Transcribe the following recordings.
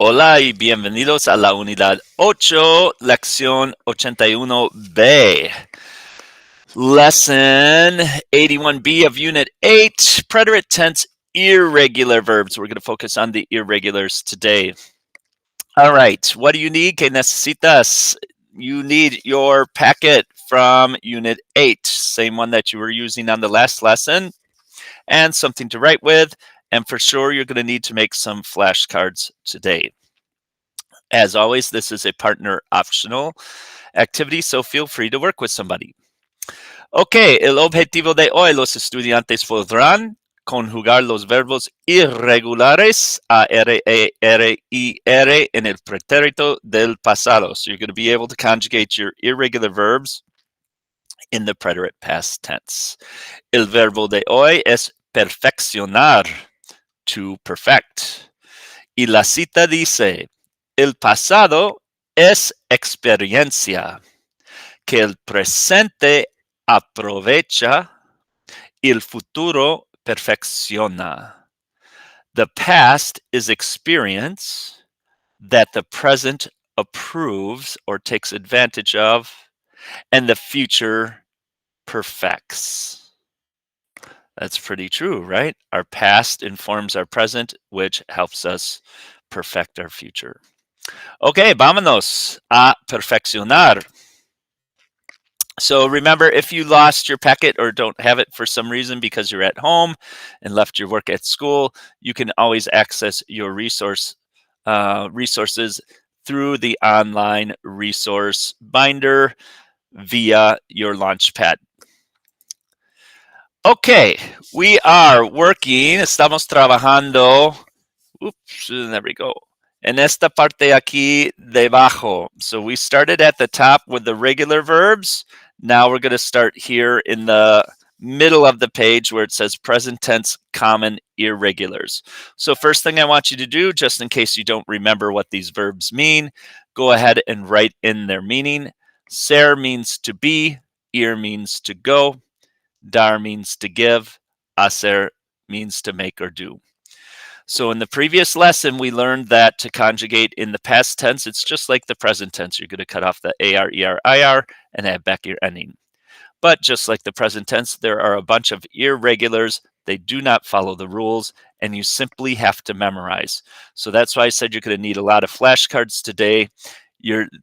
Hola y bienvenidos a la unidad 8, lección 81B. Lesson 81B of unit 8, preterite tense irregular verbs. We're going to focus on the irregulars today. All right, what do you need? ¿Qué necesitas? You need your packet from unit 8, same one that you were using on the last lesson, and something to write with. And for sure, you're going to need to make some flashcards today. As always, this is a partner optional activity, so feel free to work with somebody. Ok, el objetivo de hoy, los estudiantes podrán conjugar los verbos irregulares, A-R-E-R-I-R, en el pretérito del pasado. So you're going to be able to conjugate your irregular verbs in the preterite past tense. El verbo de hoy es perfeccionar, to perfect. Y la cita dice, el pasado es experiencia, que el presente aprovecha y el futuro perfecciona. The past is experience that the present approves or takes advantage of, and the future perfects. That's pretty true, right? Our past informs our present, which helps us perfect our future. Okay, vámonos a perfeccionar. So remember, if you lost your packet or don't have it for some reason because you're at home and left your work at school, you can always access your resources through the online resource binder via your Launchpad. Okay, we are working, estamos trabajando, oops, there we go, en esta parte aquí debajo. So we started at the top with the regular verbs. Now we're going to start here in the middle of the page where it says present tense common irregulars. So first thing I want you to do, just in case you don't remember what these verbs mean, go ahead and write in their meaning. Ser means to be, ir means to go, dar means to give, hacer means to make or do. So in the previous lesson, we learned that to conjugate in the past tense, it's just like the present tense. You're going to cut off the AR, ER, IR and add back your ending. But just like the present tense, there are a bunch of irregulars. They do not follow the rules, and you simply have to memorize. So that's why I said you're going to need a lot of flashcards today.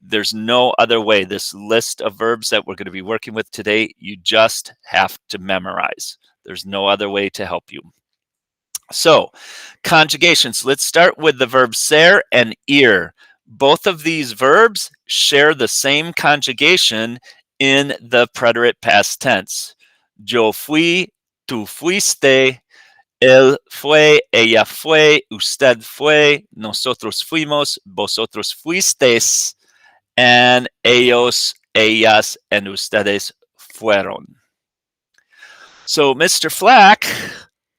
There's no other way. This list of verbs that we're going to be working with today, you just have to memorize. There's no other way to help you. So, conjugations. Let's start with the verb ser and ir. Both of these verbs share the same conjugation in the preterite past tense. Yo fui, tú fuiste, él fue, ella fue, usted fue, nosotros fuimos, vosotros fuisteis, and ellos, ellas, and ustedes fueron. So, Mr. Flack,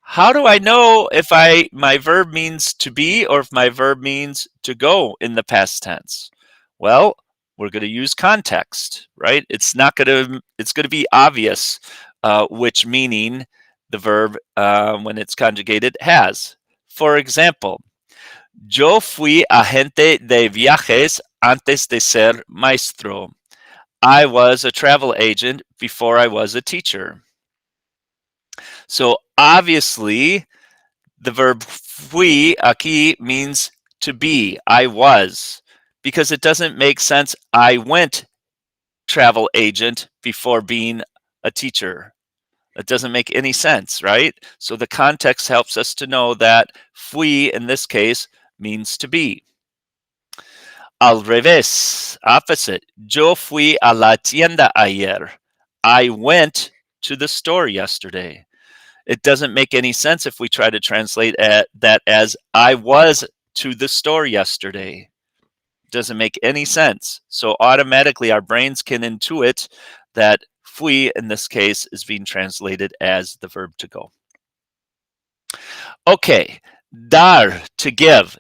how do I know if my verb means to be or if my verb means to go in the past tense? Well, we're going to use context, right? It's going to be obvious which meaning the verb, when it's conjugated, has. For example, yo fui agente de viajes antes de ser maestro. I was a travel agent before I was a teacher. So obviously, the verb fui aquí means to be, I was, because it doesn't make sense I went travel agent before being a teacher. That doesn't make any sense, right? So the context helps us to know that fui, in this case, means to be. Al revés, opposite. Yo fui a la tienda ayer. I went to the store yesterday. It doesn't make any sense if we try to translate that as I was to the store yesterday. It doesn't make any sense. So automatically our brains can intuit that fui in this case is being translated as the verb to go. Okay, dar, to give,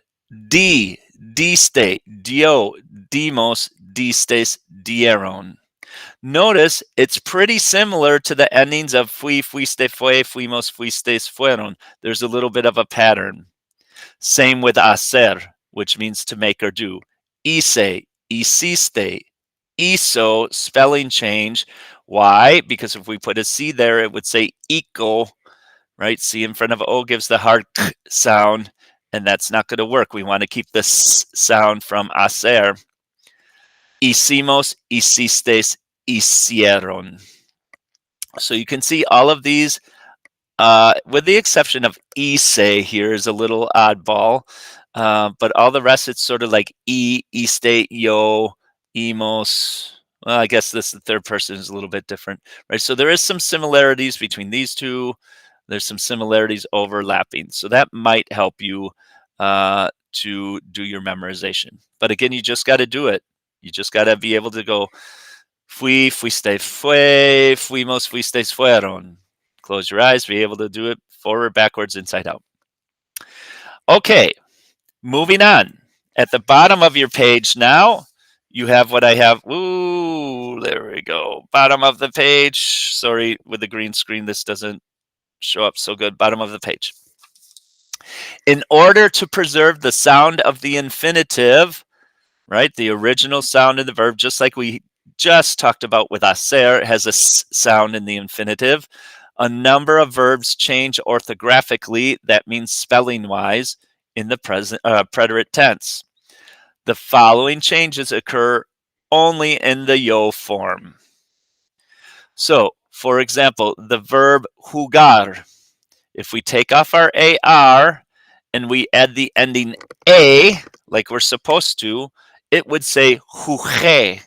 di, diste, dio, dimos, distes, dieron. Notice it's pretty similar to the endings of fui, fuiste, fue, fuimos, fuistes, fueron. There's a little bit of a pattern. Same with hacer, which means to make or do. Hice, hiciste, hizo, spelling change. Why? Because if we put a C there, it would say ico, right? C in front of O gives the hard k sound, and that's not going to work. We want to keep the s sound from hacer. Hicimos, hicistes, hicieron. So you can see all of these, with the exception of ise here is a little oddball, but all the rest it's sort of like iste, yo, imos. Well, I guess this the third person is a little bit different, right? So there is some similarities between these two. There's some similarities overlapping, so that might help you to do your memorization. But again, you just got to do it. You just got to be able to go fui, fuiste, fue, fuimos, fuistes, fueron. Close your eyes, be able to do it forward, backwards, inside out. Okay, moving on. At the bottom of your page now, you have what I have. Ooh, there we go. Bottom of the page. Sorry, with the green screen, this doesn't show up so good. Bottom of the page. In order to preserve the sound of the infinitive, right, the original sound in the verb, just like we just talked about with hacer, has a s sound in the infinitive. A number of verbs change orthographically, that means spelling-wise, in the present preterite tense. The following changes occur only in the yo form. So, for example, the verb jugar. If we take off our AR and we add the ending A, like we're supposed to, it would say jugué,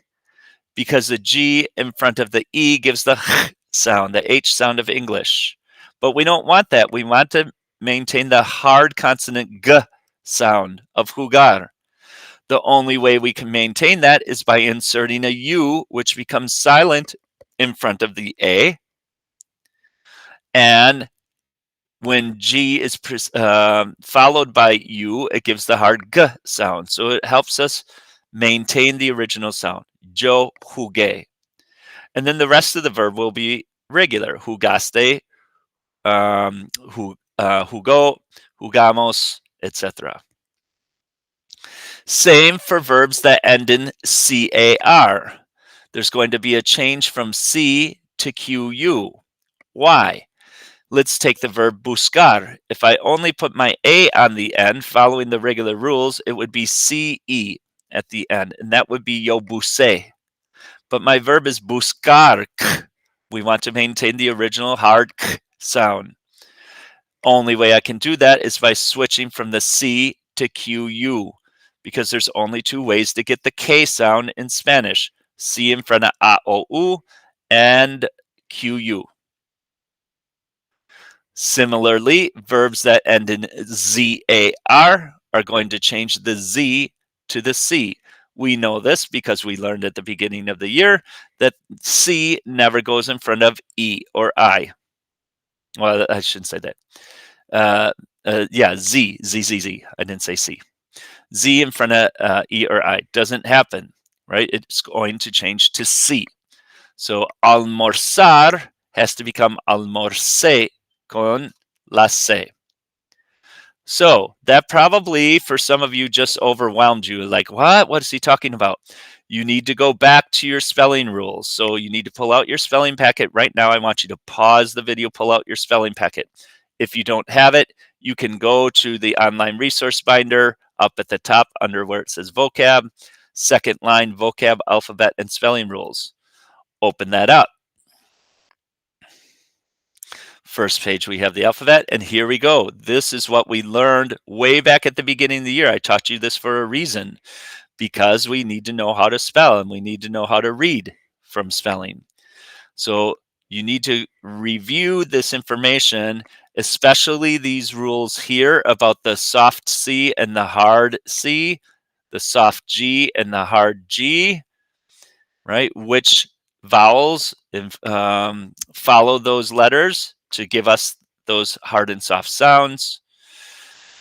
because the G in front of the E gives the h sound, the H sound of English. But we don't want that. We want to maintain the hard consonant G sound of jugar. The only way we can maintain that is by inserting a U, which becomes silent in front of the A. And when G is followed by U, it gives the hard G sound. So it helps us maintain the original sound. Yo jugué. And then the rest of the verb will be regular. Jugaste, jugó, jugamos, etc. Same for verbs that end in car. There's going to be a change from C to QU. Why? Let's take the verb buscar. If I only put my A on the end, following the regular rules, it would be CE at the end, and that would be yo busé. But my verb is buscar. We want to maintain the original hard k sound. Only way I can do that is by switching from the C to QU, because there's only two ways to get the K sound in Spanish. C in front of A, O, U, and QU. Similarly, verbs that end in ZAR are going to change the Z to the C. We know this because we learned at the beginning of the year that C never goes in front of E or I. Well, I shouldn't say that. Yeah, Z. I didn't say C. Z in front of E or I doesn't happen, right? It's going to change to C. So almorzar has to become almorcé con la C. So that probably for some of you just overwhelmed you. Like, what? What is he talking about? You need to go back to your spelling rules. So you need to pull out your spelling packet right now. I want you to pause the video, pull out your spelling packet. If you don't have it, you can go to the online resource binder up at the top under where it says vocab, second line vocab, alphabet, and spelling rules. Open that up. First page, we have the alphabet, and here we go. This is what we learned way back at the beginning of the year. I taught you this for a reason, because we need to know how to spell and we need to know how to read from spelling. So you need to review this information, especially these rules here about the soft C and the hard C, the soft G and the hard G, right? Which vowels follow those letters to give us those hard and soft sounds.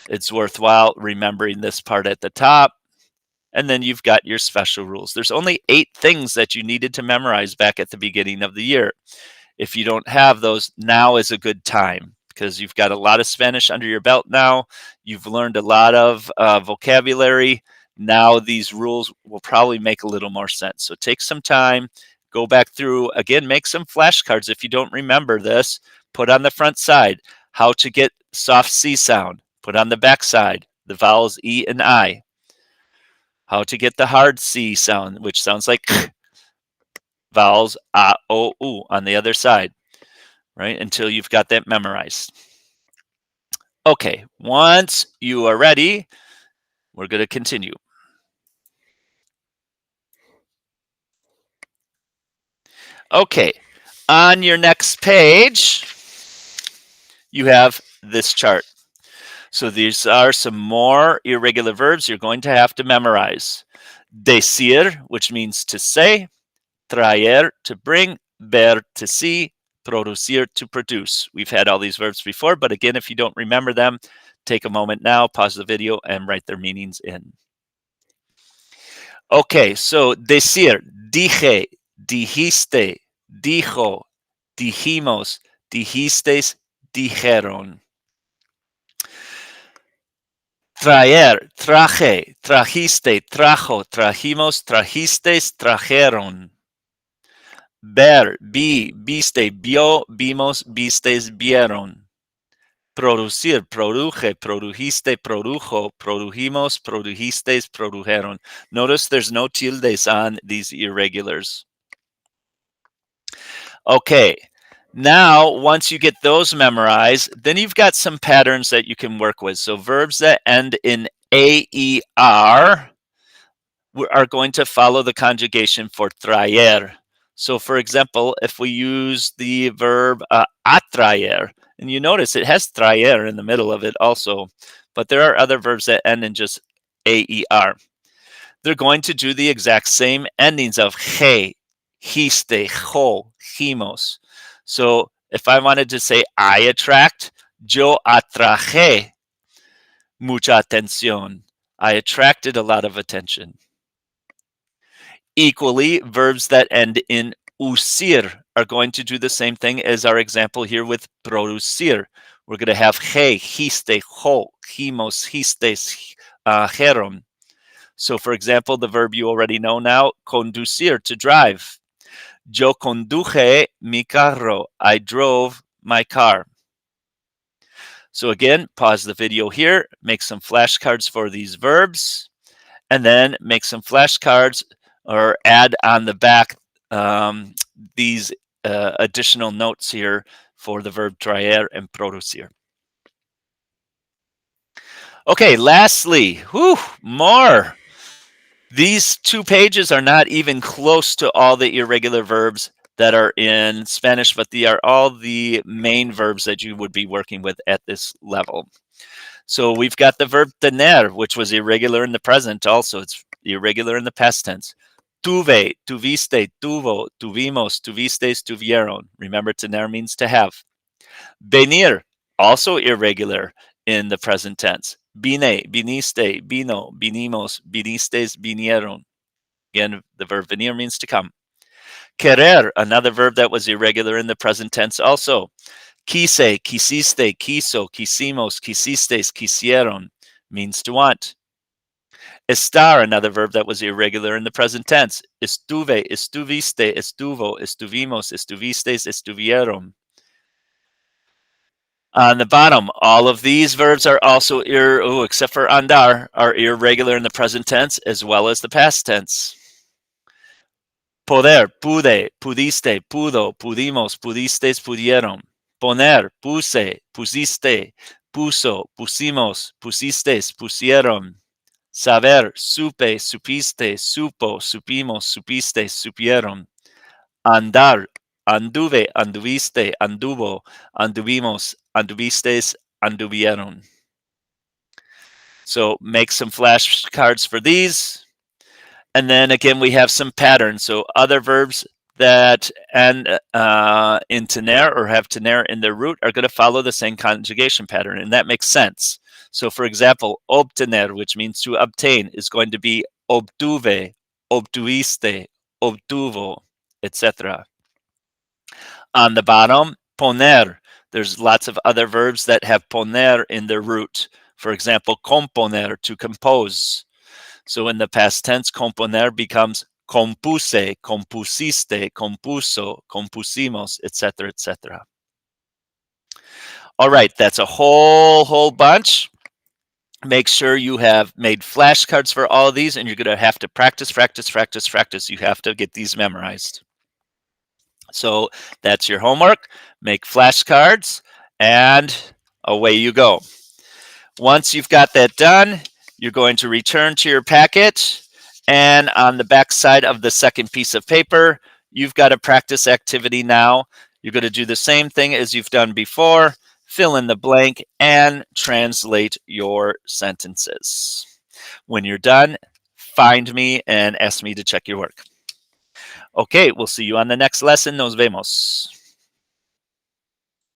It's worthwhile remembering this part at the top. And then you've got your special rules. There's only 8 things that you needed to memorize back at the beginning of the year. If you don't have those, now is a good time. because you've got a lot of Spanish under your belt now. You've learned a lot of vocabulary. Now these rules will probably make a little more sense. So take some time, go back through, again, make some flashcards if you don't remember this. Put on the front side how to get soft C sound. Put on the back side the vowels E and I. How to get the hard C sound, which sounds like vowels A, O, U on the other side, right? Until you've got that memorized. Okay, once you are ready, we're going to continue. Okay, on your next page, you have this chart. So these are some more irregular verbs you're going to have to memorize. Decir, which means to say, traer, to bring, ver, to see, producir, to produce. We've had all these verbs before, but again, if you don't remember them, take a moment now, pause the video, and write their meanings in. Okay, so decir, dije, dijiste, dijo, dijimos, dijisteis, dijeron. Traer, traje, trajiste, trajo, trajimos, trajisteis, trajeron. Ver, vi, viste, vio, vimos, vistes, vieron. Producir, produje, produjiste, produjo, produjimos, produjisteis, produjeron. Notice there's no tildes on these irregulars. Okay, now once you get those memorized, then you've got some patterns that you can work with. So verbs that end in AER are going to follow the conjugation for traer. So for example, if we use the verb atraer, and you notice it has traer in the middle of it also, but there are other verbs that end in just AER. They're going to do the exact same endings of he, histe, jo, himos. So if I wanted to say I attract, yo atraje mucha atención. I attracted a lot of attention. Equally, verbs that end in usir are going to do the same thing as our example here with producir. We're going to have he, histe, jo, himos, histes, jeron. So for example, the verb you already know now, conducir, to drive. Yo conduje mi carro. I drove my car. So again, pause the video here, make some flashcards for these verbs, and then make some flashcards or add on the back these additional notes here for the verb traer and producir. Okay, lastly, more. These 2 pages are not even close to all the irregular verbs that are in Spanish, but they are all the main verbs that you would be working with at this level. So we've got the verb tener, which was irregular in the present also. It's irregular in the past tense. Tuve, tuviste, tuvo, tuvimos, tuvistes, tuvieron. Remember, tener means to have. Venir, also irregular in the present tense. Vine, viniste, vino, vinimos, vinistes, vinieron. Again, the verb venir means to come. Querer, another verb that was irregular in the present tense also. Quise, quisiste, quiso, quisimos, quisistes, quisieron means to want. Estar, another verb that was irregular in the present tense. Estuve, estuviste, estuvo, estuvimos, estuvistes, estuvieron. On the bottom, all of these verbs are also, except for andar, are irregular in the present tense as well as the past tense. Poder, pude, pudiste, pudo, pudimos, pudistes, pudieron. Poner, puse, pusiste, puso, pusimos, pusistes, pusieron. Saber, supe, supiste, supo, supimos, supistes, supieron. Andar, anduve, anduviste, anduvo, anduvimos, anduvistes, anduvieron. So make some flashcards for these. And then again, we have some patterns. So other verbs that end in tener or have tener in their root are going to follow the same conjugation pattern, and that makes sense. So for example, obtener, which means to obtain, is going to be obtuve, obtuviste, obtuvo, etc. On the bottom, poner, There's lots of other verbs that have poner in their root. For example, componer, to compose. So in the past tense, componer becomes compuse, compusiste, compuso, compusimos, etc., etc. All right, that's a whole bunch. Make sure you have made flashcards for all of these, and you're going to have to practice. You have to get these memorized. So that's your homework. Make flashcards, and away you go. Once you've got that done, you're going to return to your packet, and on the back side of the second piece of paper, you've got a practice activity now. You're going to do the same thing as you've done before, fill in the blank, and translate your sentences. When you're done, find me and ask me to check your work. Okay, we'll see you on the next lesson. Nos vemos.